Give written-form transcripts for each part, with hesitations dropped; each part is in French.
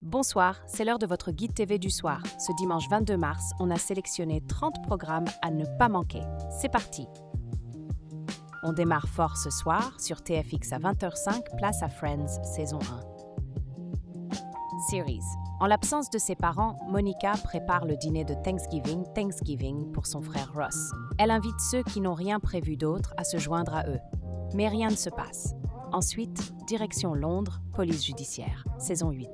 Bonsoir, c'est l'heure de votre guide TV du soir. Ce dimanche 22 mars, on a sélectionné 30 programmes à ne pas manquer. C'est parti! On démarre fort ce soir sur TFX à 20h05, place à Friends, saison 1. Series. En l'absence de ses parents, Monica prépare le dîner de Thanksgiving pour son frère Ross. Elle invite ceux qui n'ont rien prévu d'autre à se joindre à eux. Mais rien ne se passe. Ensuite, direction Londres, police judiciaire, saison 8.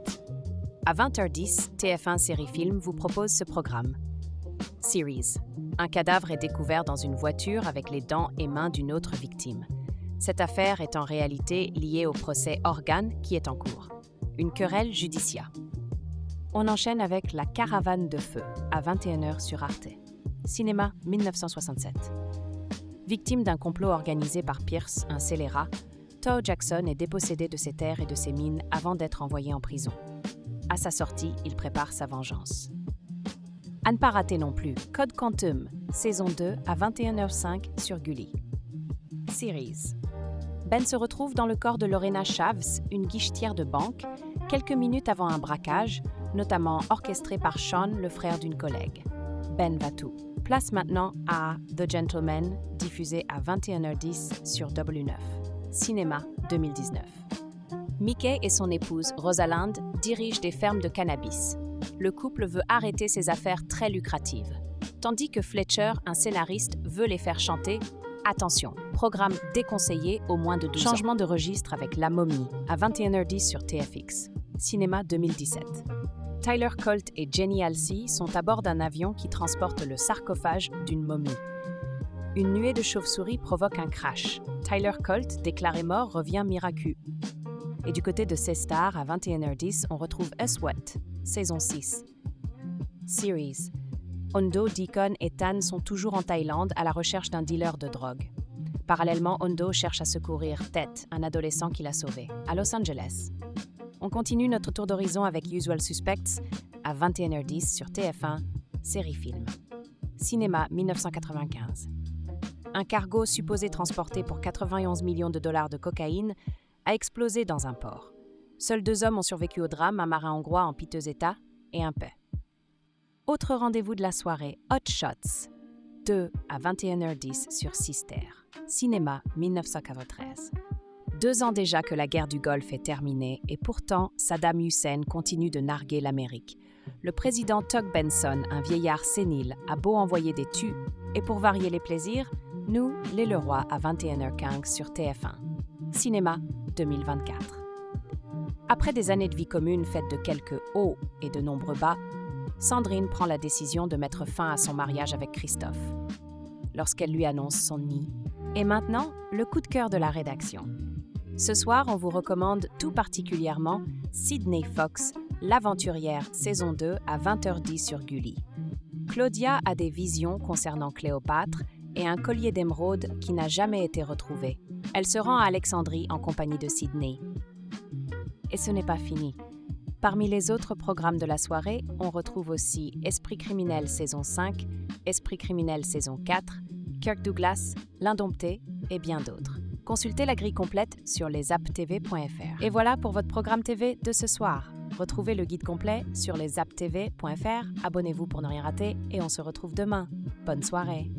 À 20h10, TF1 Série Film vous propose ce programme. Series. Un cadavre est découvert dans une voiture avec les dents et mains d'une autre victime. Cette affaire est en réalité liée au procès Organe qui est en cours. Une querelle judiciaire. On enchaîne avec La Caravane de Feu, à 21h sur Arte. Cinéma 1967. Victime d'un complot organisé par Pierce, un scélérat, Toe Jackson est dépossédé de ses terres et de ses mines avant d'être envoyé en prison. À sa sortie, il prépare sa vengeance. À ne pas rater non plus, Code Quantum, saison 2 à 21h05 sur Gulli. Series. Ben se retrouve dans le corps de Lorena Chaves, une guichetière de banque, quelques minutes avant un braquage, notamment orchestré par Sean, le frère d'une collègue. Ben va tout. Place maintenant à The Gentleman, diffusé à 21h10 sur W9. Cinéma 2019. Mickey et son épouse, Rosalind, dirigent des fermes de cannabis. Le couple veut arrêter ses affaires très lucratives. Tandis que Fletcher, un scénariste, veut les faire chanter. Attention, programme déconseillé au moins de 12 ans. Changement de registre avec La Momie, à 21h10 sur TFX. Cinéma 2017. Tyler Colt et Jenny Halsey sont à bord d'un avion qui transporte le sarcophage d'une momie. Une nuée de chauves-souris provoque un crash. Tyler Colt, déclaré mort, revient miraculeux. Et du côté de C-Star, à 21h10, on retrouve Us What, saison 6. Series. Hondo, Deacon et Tan sont toujours en Thaïlande à la recherche d'un dealer de drogue. Parallèlement, Hondo cherche à secourir Ted, un adolescent qu'il a sauvé, à Los Angeles. On continue notre tour d'horizon avec Usual Suspects à 21h10 sur TF1, Série Film. Cinéma 1995. Un cargo supposé transporter pour 91 millions de dollars de cocaïne a explosé dans un port. Seuls 2 hommes ont survécu au drame, un marin hongrois en piteux état et un paix. Autre rendez-vous de la soirée, Hot Shots, 2 à 21h10 sur Sister. Cinéma 1993. 2 ans déjà que la guerre du Golfe est terminée et pourtant Saddam Hussein continue de narguer l'Amérique. Le président Tug Benson, un vieillard sénile, a beau envoyer des tues et pour varier les plaisirs, nous, les Leroy à 21h15 sur TF1. Cinéma 2024. Après des années de vie commune faites de quelques hauts et de nombreux bas, Sandrine prend la décision de mettre fin à son mariage avec Christophe. Lorsqu'elle lui annonce son nid. Et maintenant, le coup de cœur de la rédaction. Ce soir, on vous recommande tout particulièrement Sydney Fox, L'Aventurière, saison 2 à 20h10 sur Gulli. Claudia a des visions concernant Cléopâtre et un collier d'émeraude qui n'a jamais été retrouvé. Elle se rend à Alexandrie en compagnie de Sydney. Et ce n'est pas fini. Parmi les autres programmes de la soirée, on retrouve aussi Esprit criminel saison 5, Esprit criminel saison 4, Kirk Douglas, L'Indompté et bien d'autres. Consultez la grille complète sur lesapptv.fr. Et voilà pour votre programme TV de ce soir. Retrouvez le guide complet sur lesapptv.fr. Abonnez-vous pour ne rien rater et on se retrouve demain. Bonne soirée.